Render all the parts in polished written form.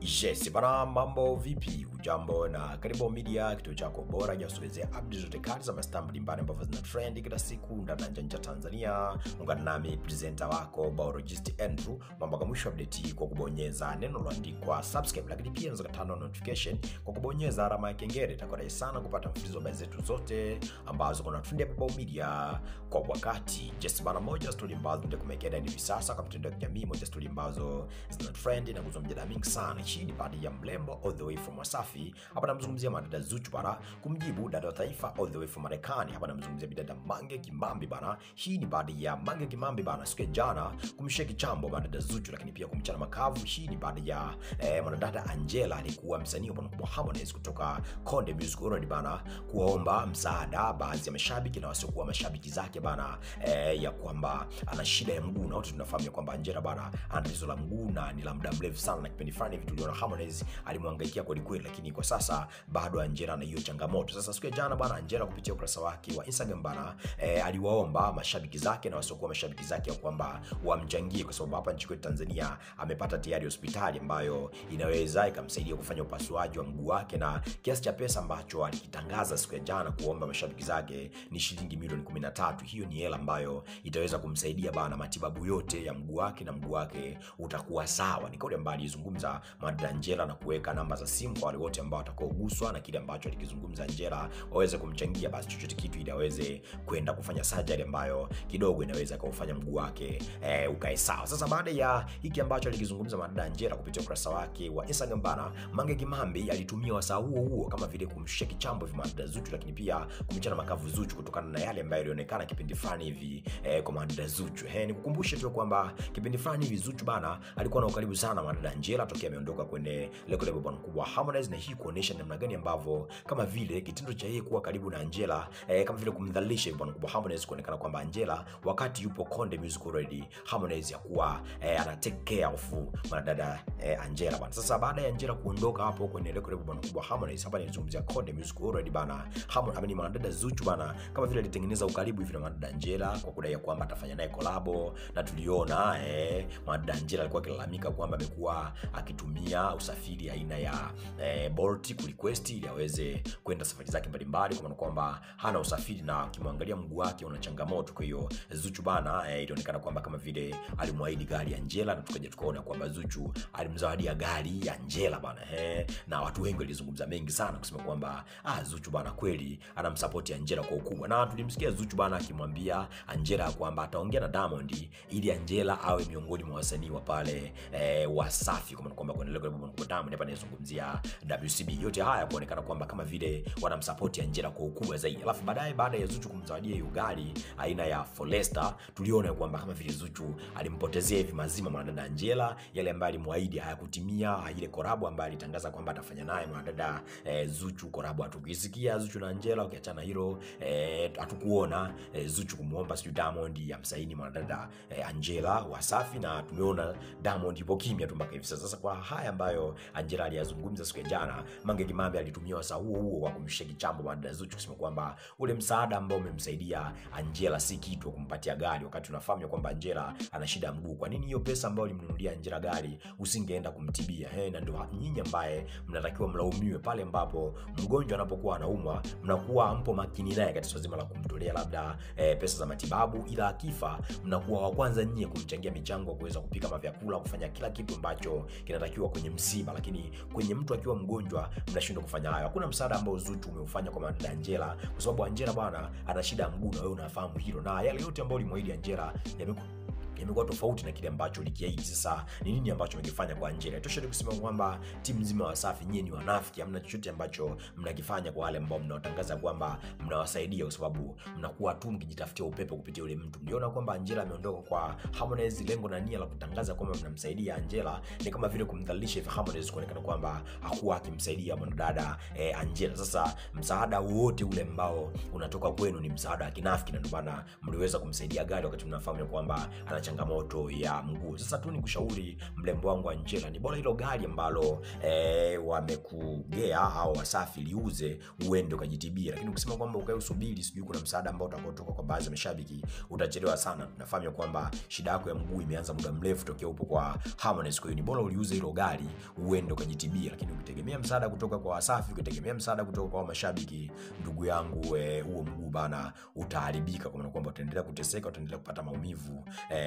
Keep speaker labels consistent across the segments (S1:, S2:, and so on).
S1: Yes, bana mambo vipi? Ujambo na karibu media, kituo chako bora cha kusogezea updates zote kali za mastaa mbalimbali ambazo zina trend kila siku ndani ya nje ya Tanzania. Ungana nami presenter wako Biologist Andrew. Mambo kama mwisho update kwa kubonyeza neno lililoandikwa subscribe, lakini pia unaweza kutana notification kwa kubonyeza alama ya kengele. Itakuwa rahisi sana kupata mfululizo wa habari zetu zote ambazo kuna trend hapa media kwa wakati. Just bana moja story ambazo ndio kumekea hivi sasa kwa mtandao wa kijamii, moja story ambazo zina trend na kuzua mjadala mingi sana. Hii ni baada ya mlembo all the way from Wasafi. Hapa namzungumzia madada Zuchu bana kumjibu dada wa taifa all the way from Marekani. Hapa namzungumzia bidada Mange Kimambi bana. Hii ni baada ya Mange Kimambi bana siku ya jana kumsheki chambo madada Zuchu, lakini pia kumchana makavu. Hii ni baada ya mwanadada Angela alikuwa msanii wa Harmonize kutoka Konde Music Already bana kuomba msaada baadhi ya mashabiki na wasiokuwa mashabiki zake bana ya kwamba ana shida ya mguu, na wote tunafahamu kwamba Angela bana ana tatizo la mguu na ni la muda mrefu sana, na kipindi fulani hivi tuliona Harmonize alimhangaikia kweli kweli, lakini kwa sasa bado Angela na hiyo changamoto. Sasa siku ya jana bana Angela kupitia ukurasa wake wa Instagram bana aliwaomba mashabiki zake na wasiokuwa mashabiki zake ya kwamba wamchangie, kwa sababu hapa nchini Tanzania amepata tayari hospitali ambayo inaweza ikamsaidia kufanya upasuaji wa mguu wake, na kiasi cha pesa ambacho alikitangaza siku ya jana kuomba mashabiki zake ni shilingi milioni 13. Hiyo ni hela ambayo itaweza kumsaidia bana matibabu yote ya mguu wake, na mguu wake utakuwa sawa. Ni kauli ambayo alizungumza madada Angela na kuweka namba za simu kwa wale wote ambao watakaoguswa na kile ambacho alikizungumza Angela waweze kumchangia basi chochote kitu ili aweze kwenda kufanya surgery ambayo kidogo inaweza kufanya mguu wake ukae sawa. Sasa baada ya hiki ambacho alikizungumza madada Angela kupitia ukurasa wake wa Instagram bana, Mange Kimambi alitumia wasaa huo kama vile kumsheki chambo vya madada Zuchu, lakini pia kumchana makavu Zuchu kutokana na yale ambayo yalionekana kipindi fulani hivi kwa madada Zuchu. Nikukumbushe tu kwamba kipindi fulani hivi Zuchu bana alikuwa na ukaribu sana madada Angela tokea ameondoka kwenye record label kubwa Harmonize, na hii kuonesha namna gani ambavyo kama vile kitendo cha yeye kuwa karibu na Angela kama vile kumdhalilisha bwana kubwa Harmonize, kuonekana kwamba Angela wakati yupo Konde Music Already Harmonize ya kuwa ana take care of madada Angela bwana. Sasa baada ya Angela kuondoka hapo kwenye record label kubwa Harmonize, hapa nilizungumzia Konde Music Already bana, Harmonize madada Zuchu bana kama vile alitengeneza ukaribu hivi na madada Angela kwa kudai kwamba atafanya naye collab, na tuliona madada Angela alikuwa akilalamika kwamba amekuwa akitumia usafiri aina ya Bolt kurequest ili aweze kwenda safari zake mbalimbali, kwa maana kwamba hana usafiri na kimwangalia mguu wake una changamoto. Kwa hiyo Zuchu bana ilionekana kwamba kama vile alimwaahidi gari ya Angela, na tukaona kwamba Zuchu alimzawadia gari ya Angela bana na watu wengi walizungumza mengi sana kusema kwamba Zuchu bana kweli anamsupport Angela kwa ukubwa, na tulimsikia Zuchu bana akimwambia Angela kwamba ataongea na Diamond ili Angela awe miongoni mwa wasanii wa pale Wasafi, kwa maana kwamba kwa level kwa Diamond hapa anazungumzia WCB. Yote haya kuonekana kwamba kama vile wanamsupport Angela kwa ukubwa zaidi. Alafu baada ya Zuchu kumzawadia hiyo gari aina ya Forester, tuliona kwamba kama vile Zuchu alimpotezea hivi mazima mwanadada Angela, yale ambayo alimwaahidi hayakutimia. Ile collab ambayo alitangaza kwamba atafanya naye mwanadada Zuchu, collab hatukisikia Zuchu na Angela. Ukiachana hilo hatukuona Zuchu kumuomba sio Diamond amsaini mwanadada Angela Wasafi, na tumeona Diamond yupo kimya tu mpaka hivi sasa. Sasa kwa haya ambayo Angela aliyazungumza siku ya jana, Mange Kimambi alitumia wasaa huo wa kumsheki chambo madada Zuchu kusema kwamba ule msaada ambao umemsaidia Angela si kitu kumpatia gari, wakati tunafahamu kwamba Angela ana shida ya mguu. Kwa nini hiyo pesa ambayo ulimnunulia Angela gari usingeenda kumtibia? Na ndio nyinyi ambaye mnatakiwa mlaumiwe pale ambapo mgonjwa anapokuwa anaumwa, mnakuwa hampo makini naye katika swala zima la kumtolea labda pesa za matibabu, ila akifa mnakuwa wa kwanza nyinyi kumchangia michango kuweza kupika mavyakula, kufanya kila kitu ambacho kinatakiwa kwenye msiba, lakini kwenye mtu akiwa mgonjwa mnashindwa kufanya hayo. Hakuna msaada ambao Zuchu umeufanya kwa madada Angela, kwa sababu Angela bwana ana shida ya mguu na wewe unafahamu hilo, na yale yote ambayo ulimwahidi Angela yamekuwa tofauti na kile ambacho ulikiahidi. Sasa ni nini ambacho umekifanya kwa Angela? Tosha kusema kwamba timu nzima Wasafi nyinyi ni wanafiki, hamna chochote ambacho mnakifanya kwa wale ambao mnaotangaza kwamba mnawasaidia, kwa sababu mnakuwa tu mkijitafutia upepo kupitia yule mtu. Mliona kwamba Angela ameondoka kwa Harmonize, lengo na nia la kutangaza kwamba mnamsaidia Angela ni kama vile kumdhalilisha Harmonize, kuonekana kwamba hakuwa akimsaidia mwanadada Angela. Sasa msaada wote ule ambao unatoka kwenu ni msaada wa kinafiki, na ndio maana mliweza kumsaidia gari wakati mnafahamu kwamba ana changamoto ya mguu. Sasa tu nikushauri mlembo wangu Angela, ni bora hilo gari ambalo wamekugea au Wasafi liuze uende ukajitibia. Lakini ukisema kwamba ukae usubiri sijui kuna msaada ambao utakotoka kwa baadhi ya mashabiki, utachelewa sana. Tunafahamu kwamba shida yako ya mguu imeanza muda mrefu tokea upo kwa Harmonize. Kwa hiyo ni bora uliuze hilo gari uende ukajitibia. Lakini ukitegemea msaada kutoka kwa Wasafi, ukitegemea msaada kutoka kwa mashabiki, ndugu yangu, huo mguu bana utaharibika, kwa maana kwamba utaendelea kuteseka, utaendelea kupata maumivu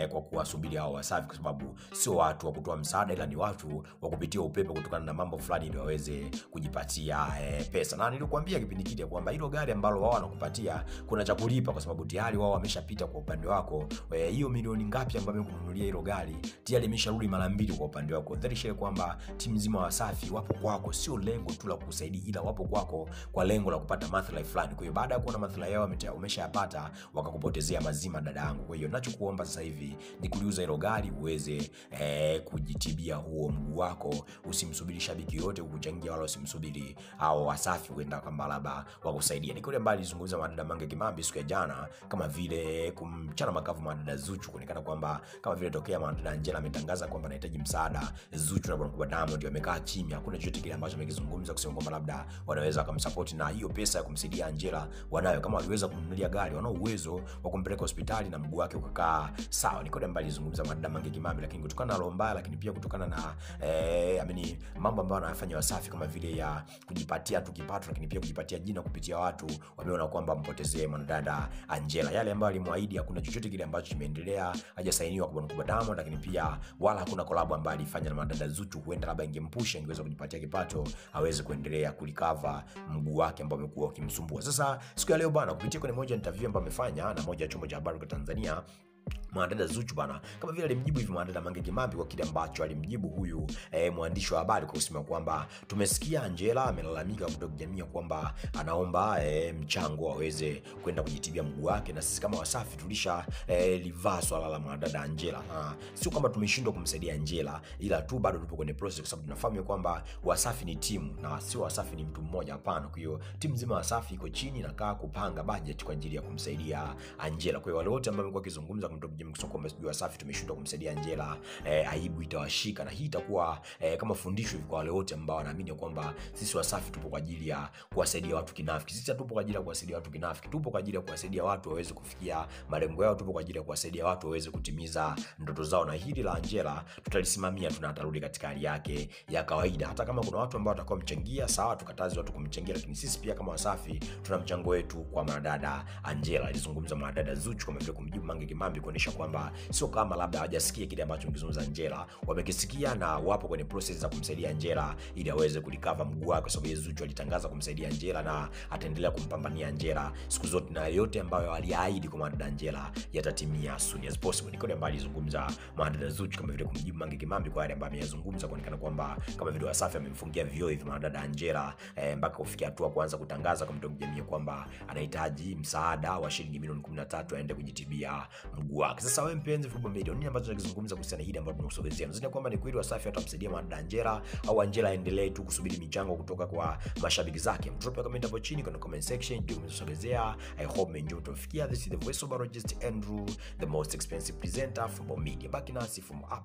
S1: kwa kuwasubiri hao Wasafi, kwa sababu sio watu wa kutoa msaada, ila ni watu wa kupitia upepo kutokana na mambo fulani ili waweze kujipatia pesa. Na nilikwambia kipindi kile kwamba hilo gari ambalo wao wanakupatia kuna cha kulipa, kwa sababu tayari wao wameshapita kwa upande wako. Hiyo milioni ngapi ambayo kununulia hilo gari tayari imesharudi mara mbili kwa upande wako. Dhahiri kwamba timu nzima Wasafi wapo kwako, sio lengo tu la kukusaidia, ila wapo kwako kwa lengo la kupata maslahi fulani. Kwa hiyo baada ya kuona maslahi yao umeshayapata, wakakupotezea mazima dada yangu. Kwa hiyo ninachokuomba sasa hivi ni kuliuza hilo gari uweze kujitibia huo mguu wako. Usimsubiri shabiki yote kukuchangia, wala usimsubiri hao Wasafi kwenda kama labda wakusaidia. Ni kule mbali zungumza madada Mange Kimambi siku ya jana, kama vile kumchana makavu madada Zuchu, kuonekana kwamba kama vile tokea madada Angela ametangaza kwamba anahitaji msaada, Zuchu na Bwana Diamond wamekaa kimya. Hakuna chochote kile ambacho amekizungumza kusema kwamba labda wanaweza kumsupport na hiyo pesa ya kumsaidia Angela wanayo. Kama waliweza kumnunulia gari, wanao uwezo wa kumpeleka hospitali na mguu wake ukakaa sawa. Ni kule mbali zungumza madada Mange Kimambi, lakini kutokana na lomba, lakini pia kutokana na mambo ambayo wanafanya Wasafi kama vile ya kujipatia tu kipato, lakini pia kujipatia jina kupitia watu, wameona kwamba mpotezee mwanadada Angela. Yale ambayo alimwaahidi, hakuna chochote kile ambacho kimeendelea, hajasainiwa kwa Bwana Diamond, lakini pia wala hakuna collab ambayo alifanya na mwanadada Zuchu. Huenda labda ingempusha, ingeweza kujipatia kipato aweze kuendelea kulikava mguu wake ambao umekuwa ukimsumbua. Sasa siku ya leo bana, kupitia kwenye moja interview ambayo amefanya na moja ya chombo cha habari kwa Tanzania, mwanadada Zuchu bana kama vile alimjibu hivi mwanadada Mange Kimambi kwa kile ambacho alimjibu huyu mwandishi wa habari, kwa kusema kwamba tumesikia Angela amelalamika kutoka jamii kwamba anaomba mchango aweze kwenda kujitibia mguu wake, na sisi kama Wasafi tulisha livaa swala la mwanadada Angela. Sio kwamba tumeshindwa kumsaidia Angela, ila tu bado tupo kwenye process, kwa sababu tunafahamu kwamba Wasafi ni timu na sio Wasafi ni mtu mmoja, hapana. Kwa hiyo timu nzima Wasafi iko chini na kaa kupanga budget kwa ajili ya kumsaidia Angela. Kwa hiyo wale wote ambao wamekuwa kizungumza mkisoko kwamba sijui Wasafi tumeshindwa kumsaidia Angela, aibu itawashika, na hii itakuwa kama fundisho kwa wale wote ambao wanaamini kwamba sisi Wasafi tupo kwa ajili ya kuwasaidia watu kinafiki. Sisi tupo kwa ajili ya kuwasaidia watu kinafiki, tupo kwa ajili ya kuwasaidia watu waweze kufikia malengo yao, tupo kwa ajili ya kuwasaidia watu waweze kutimiza ndoto zao. Na hili la Angela tutalisimamia, tunatarudi katika hali yake ya kawaida. Hata kama kuna watu ambao watakuwa mchangia, sawa, tukatazi watu kumchangia, lakini sisi pia kama Wasafi tuna mchango wetu kwa mwanadada Angela. Alizungumza mwanadada Zuchu kama vile kumjibu Mange Kimambi, kuonesha kwamba sio kama labda hawajasikia kile ambacho mkizungumza Angela, wamekisikia na wapo kwenye process za kumsaidia Angela ili aweze kulikava mguu wake, kwa sababu Zuchu alitangaza kumsaidia Angela na ataendelea kumpambania Angela siku zote, na yote ambayo aliahidi kwa mwanadada Angela yatatimia as soon as possible. Niko ambaye alizungumza mwanadada Zuchu kama vile kumjibu Mange Kimambi kwa yale ambayo ameyazungumza, kuonekana kwamba kama vile Wasafi amemfungia vioo hivi mwanadada Angela mpaka kufikia hatua kuanza kutangaza kwa mtu jamii kwamba anahitaji msaada wa shilingi milioni 13 aende kujitibia mguu wake. Sasa wewe mpenzi Fubo Media, nini ambacho tunazungumza kuhusiana hili ambalo tunakusogezea? Unadhani kwamba ni kweli Wasafi atamsaidia mwanadada Angela au Angela aendelee tu kusubiri michango kutoka kwa mashabiki zake? Drop comment hapo chini kwenye comment section ndio umesogezea. I hope enjoy to fikia. This is the voice of Barojist Andrew, the most expensive presenter from Fubo Media. Baki nasi from up